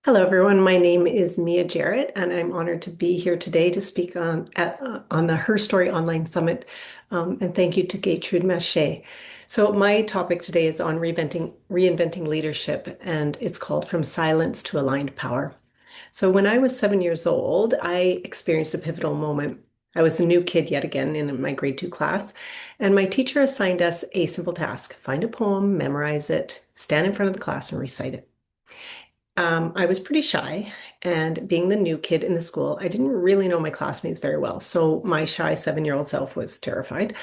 Hello, everyone. My name is Mia Jerritt, and I'm honored to be here today to speak on the HerStory Online Summit. And thank you to Gertrude Mache. So my topic today is on reinventing leadership, and it's called From Silence to Aligned Power. So when I was 7 years old, I experienced a pivotal moment. I was a new kid yet again in my grade 2 class, and my teacher assigned us a simple task: find a poem, memorize it, stand in front of the class, and recite it. I was pretty shy, and being the new kid in the school, I didn't really know my classmates very well. So my shy 7-year-old self was terrified.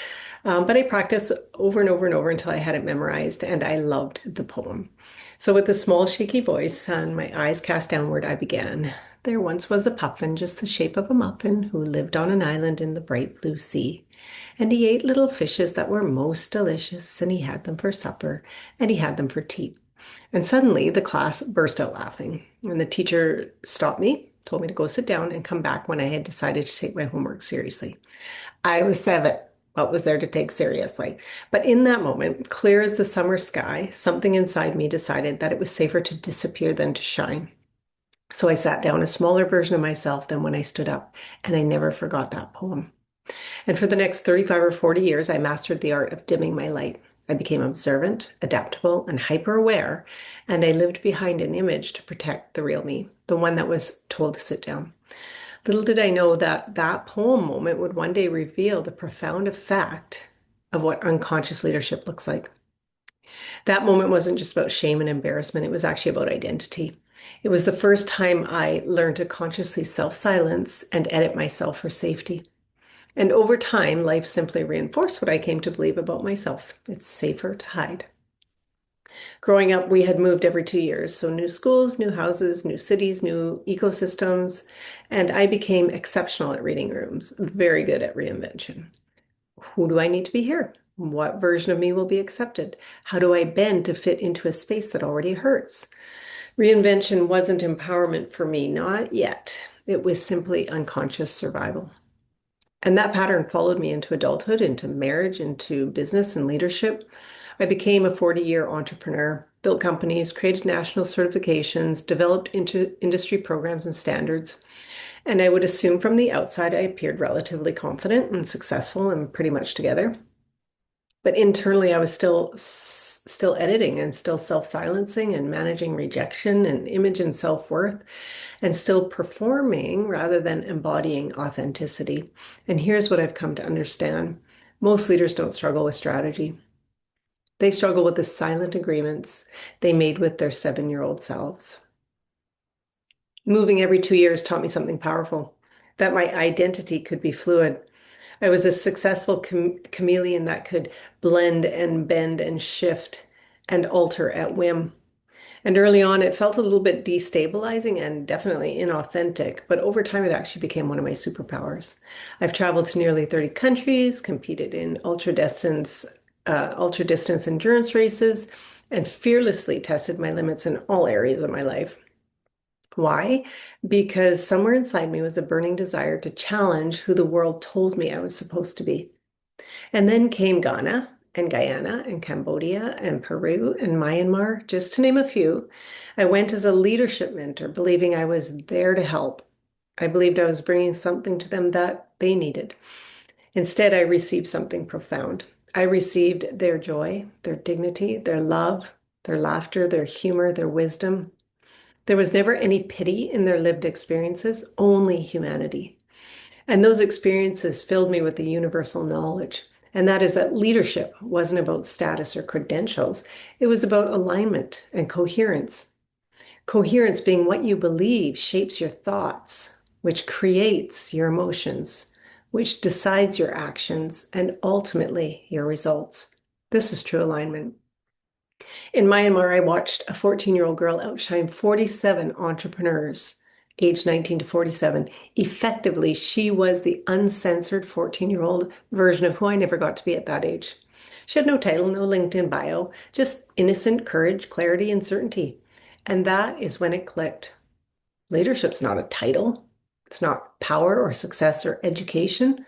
But I practiced over and over and over until I had it memorized, and I loved the poem. So with a small, shaky voice and my eyes cast downward, I began. There once was a puffin, just the shape of a muffin, who lived on an island in the bright blue sea. And he ate little fishes that were most delicious, and he had them for supper, and he had them for tea. And suddenly the class burst out laughing. And the teacher stopped me, told me to go sit down and come back when I had decided to take my homework seriously. I was 7. What was there to take seriously? But in that moment, clear as the summer sky, something inside me decided that it was safer to disappear than to shine. So I sat down, a smaller version of myself than when I stood up, and I never forgot that poem. And for the next 35 or 40 years, I mastered the art of dimming my light. I became observant, adaptable, and hyper aware, and I lived behind an image to protect the real me, the one that was told to sit down. Little did I know that that poem moment would one day reveal the profound effect of what unconscious leadership looks like. That moment wasn't just about shame and embarrassment, it was actually about identity. It was the first time I learned to consciously self silence and edit myself for safety. And over time, life simply reinforced what I came to believe about myself. It's safer to hide. Growing up, we had moved every 2 years. So new schools, new houses, new cities, new ecosystems. And I became exceptional at reading rooms, very good at reinvention. Who do I need to be here? What version of me will be accepted? How do I bend to fit into a space that already hurts? Reinvention wasn't empowerment for me, not yet. It was simply unconscious survival. And that pattern followed me into adulthood, into marriage, into business and leadership. I became a 40-year entrepreneur, built companies, created national certifications, developed into industry programs and standards. And I would assume from the outside I appeared relatively confident and successful and pretty much together. But internally, I was still editing and still self-silencing and managing rejection and image and self-worth and still performing rather than embodying authenticity. And here's what I've come to understand. Most leaders don't struggle with strategy. They struggle with the silent agreements they made with their 7-year-old selves. Moving every 2 years taught me something powerful, that my identity could be fluid. I was a successful chameleon that could blend and bend and shift and alter at whim. And early on, it felt a little bit destabilizing and definitely inauthentic, but over time, it actually became one of my superpowers. I've traveled to nearly 30 countries, competed in ultra distance endurance races, and fearlessly tested my limits in all areas of my life. Why? Because somewhere inside me was a burning desire to challenge who the world told me I was supposed to be. And then came Ghana and Guyana and Cambodia and Peru and Myanmar, just to name a few. I went as a leadership mentor, believing I was there to help. I believed I was bringing something to them that they needed. Instead, I received something profound. I received their joy, their dignity, their love, their laughter, their humor, their wisdom. There was never any pity in their lived experiences, only humanity. And those experiences filled me with the universal knowledge. And that is that leadership wasn't about status or credentials. It was about alignment and coherence. Coherence being what you believe shapes your thoughts, which creates your emotions, which decides your actions, and ultimately your results. This is true alignment. In Myanmar, I watched a 14-year-old girl outshine 47 entrepreneurs, aged 19 to 47. Effectively, she was the uncensored 14-year-old version of who I never got to be at that age. She had no title, no LinkedIn bio, just innocent courage, clarity, and certainty. And that is when it clicked. Leadership's not a title. It's not power or success or education.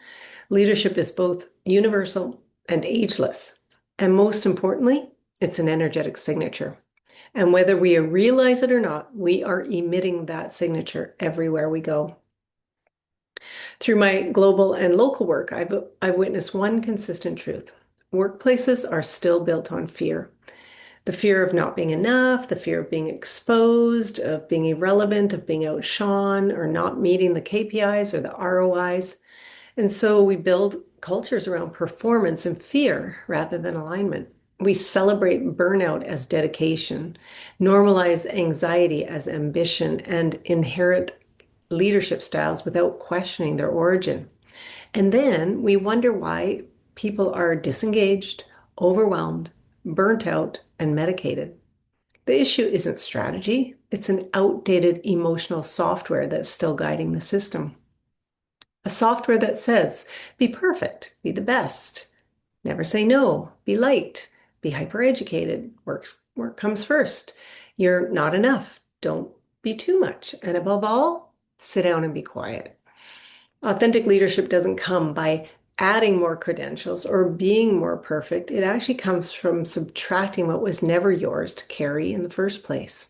Leadership is both universal and ageless. And most importantly, it's an energetic signature. And whether we realize it or not, we are emitting that signature everywhere we go. Through my global and local work, I've witnessed one consistent truth. Workplaces are still built on fear. The fear of not being enough, the fear of being exposed, of being irrelevant, of being outshone, or not meeting the KPIs or the ROIs. And so we build cultures around performance and fear rather than alignment. We celebrate burnout as dedication, normalize anxiety as ambition, and inherit leadership styles without questioning their origin. And then we wonder why people are disengaged, overwhelmed, burnt out, and medicated. The issue isn't strategy, it's an outdated emotional software that's still guiding the system. A software that says, be perfect, be the best, never say no, be liked, be hyper-educated, work comes first. You're not enough, don't be too much, and above all, sit down and be quiet. Authentic leadership doesn't come by adding more credentials or being more perfect. It actually comes from subtracting what was never yours to carry in the first place.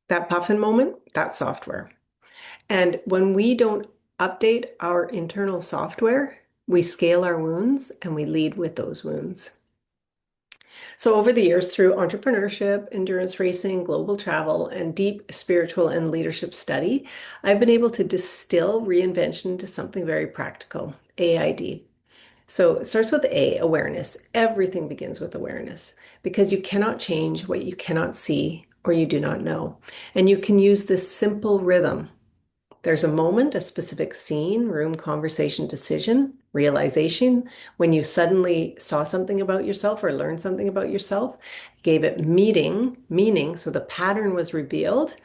That puffin moment, that's software. And when we don't update our internal software, we scale our wounds and we lead with those wounds. So, over the years, through entrepreneurship, endurance racing, global travel, and deep spiritual and leadership study, I've been able to distill reinvention into something very practical, AID. So, it starts with A, awareness. Everything begins with awareness because you cannot change what you cannot see or you do not know. And you can use this simple rhythm. There's a moment, a specific scene, room, conversation, decision, realization when you suddenly saw something about yourself or learned something about yourself, gave it meaning, so the pattern was revealed.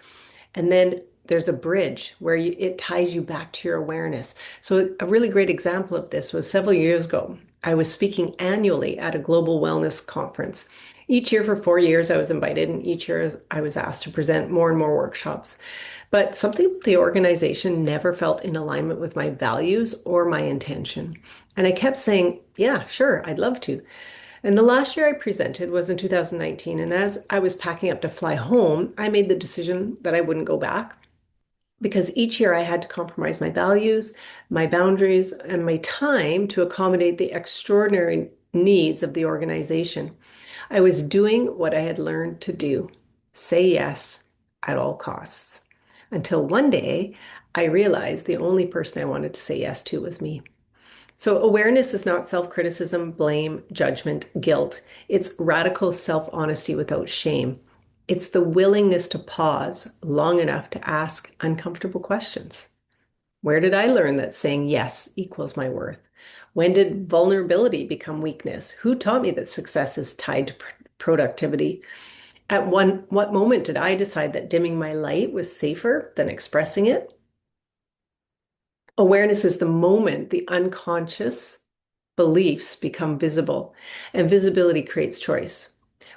And then there's a bridge where it ties you back to your awareness. So a really great example of this was several years ago. I was speaking annually at a global wellness conference. Each year for 4 years, I was invited, and each year I was asked to present more and more workshops. But something with the organization never felt in alignment with my values or my intention. And I kept saying, yeah, sure, I'd love to. And the last year I presented was in 2019. And as I was packing up to fly home, I made the decision that I wouldn't go back because each year I had to compromise my values, my boundaries, and my time to accommodate the extraordinary needs of the organization. I was doing what I had learned to do, say yes at all costs. Until one day, I realized the only person I wanted to say yes to was me. So, awareness is not self criticism, blame, judgment, guilt. It's radical self honesty without shame. It's the willingness to pause long enough to ask uncomfortable questions. Where did I learn that saying yes equals my worth? When did vulnerability become weakness? Who taught me that success is tied to productivity? What moment did I decide that dimming my light was safer than expressing it? Awareness is the moment the unconscious beliefs become visible, and visibility creates choice.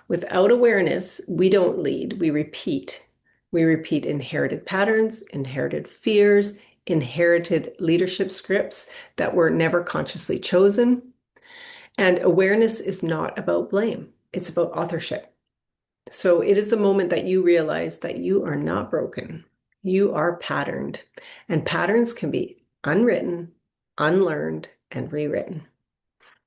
Without awareness, we don't lead, we repeat. We repeat inherited patterns, inherited fears, inherited leadership scripts that were never consciously chosen. And awareness is not about blame, it's about authorship. So it is the moment that you realize that you are not broken. You are patterned, and patterns can be unwritten, unlearned, and rewritten.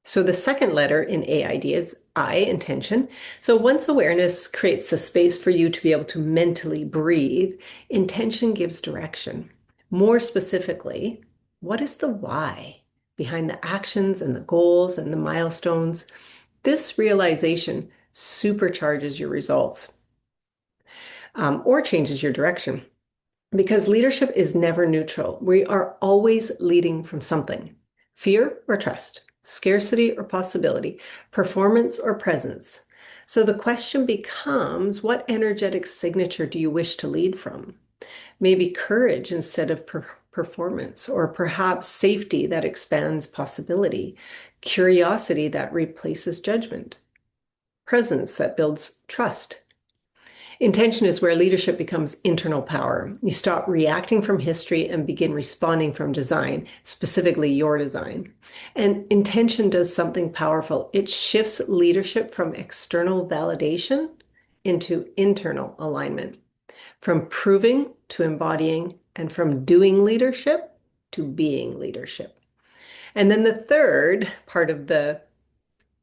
So the second letter in AID is I, intention. So once awareness creates the space for you to be able to mentally breathe, intention gives direction. More specifically, what is the why behind the actions and the goals and the milestones? This realization supercharges your results or changes your direction because leadership is never neutral. We are always leading from something, fear or trust, scarcity or possibility, performance or presence. So the question becomes, what energetic signature do you wish to lead from? Maybe courage instead of performance, or perhaps safety that expands possibility, curiosity that replaces judgment, presence that builds trust. Intention is where leadership becomes internal power. You stop reacting from history and begin responding from design, specifically your design. And intention does something powerful. It shifts leadership from external validation into internal alignment, from proving to embodying, and from doing leadership to being leadership. And then the third part of the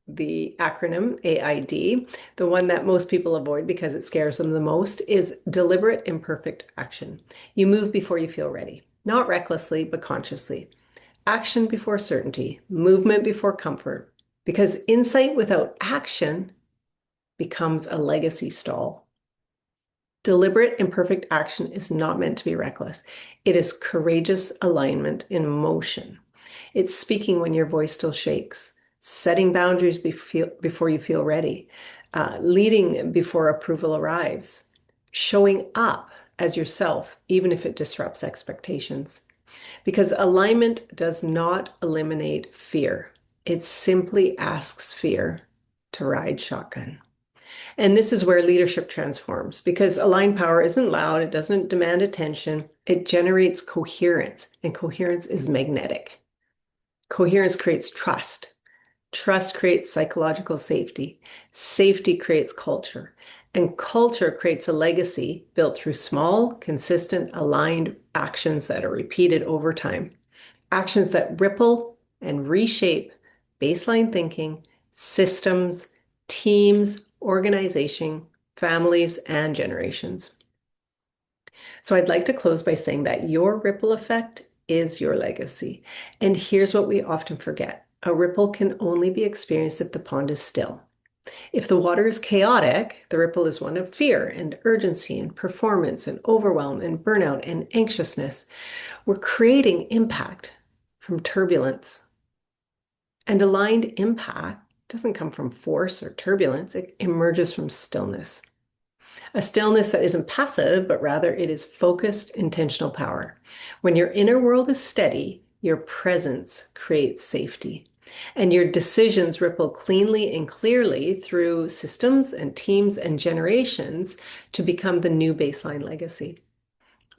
acronym AID, the one that most people avoid because it scares them the most, is deliberate imperfect action. You move before you feel ready, not recklessly, but consciously. Action before certainty, movement before comfort, because insight without action becomes a legacy stall. Deliberate imperfect action is not meant to be reckless. It is courageous alignment in motion. It's speaking when your voice still shakes, setting boundaries before you feel ready, leading before approval arrives, showing up as yourself, even if it disrupts expectations. Because alignment does not eliminate fear. It simply asks fear to ride shotgun. And this is where leadership transforms because aligned power isn't loud, it doesn't demand attention, it generates coherence, and coherence is magnetic. Coherence creates trust. Trust creates psychological safety. Safety creates culture. And culture creates a legacy built through small, consistent, aligned actions that are repeated over time. Actions that ripple and reshape baseline thinking, systems, teams, organization, families, and generations. So I'd like to close by saying that your ripple effect is your legacy. And here's what we often forget. A ripple can only be experienced if the pond is still. If the water is chaotic, the ripple is one of fear and urgency and performance and overwhelm and burnout and anxiousness. We're creating impact from turbulence. And aligned impact doesn't come from force or turbulence, it emerges from stillness. A stillness that isn't passive, but rather it is focused, intentional power. When your inner world is steady, your presence creates safety. And your decisions ripple cleanly and clearly through systems and teams and generations to become the new baseline legacy.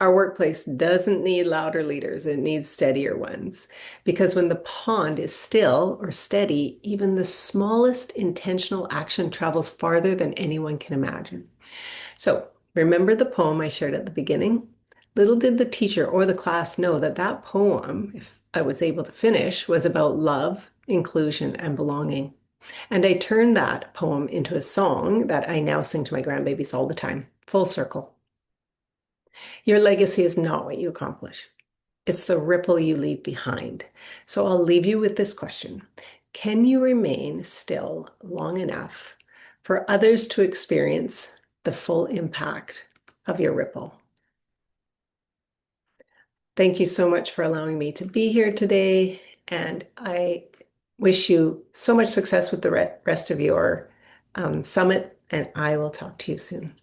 Our workplace doesn't need louder leaders, it needs steadier ones. Because when the pond is still or steady, even the smallest intentional action travels farther than anyone can imagine. So remember the poem I shared at the beginning? Little did the teacher or the class know that that poem, if I was able to finish, was about love, inclusion, and belonging. And I turned that poem into a song that I now sing to my grandbabies all the time, full circle. Your legacy is not what you accomplish. It's the ripple you leave behind. So I'll leave you with this question. Can you remain still long enough for others to experience the full impact of your ripple? Thank you so much for allowing me to be here today. And I wish you so much success with the rest of your summit, and I will talk to you soon.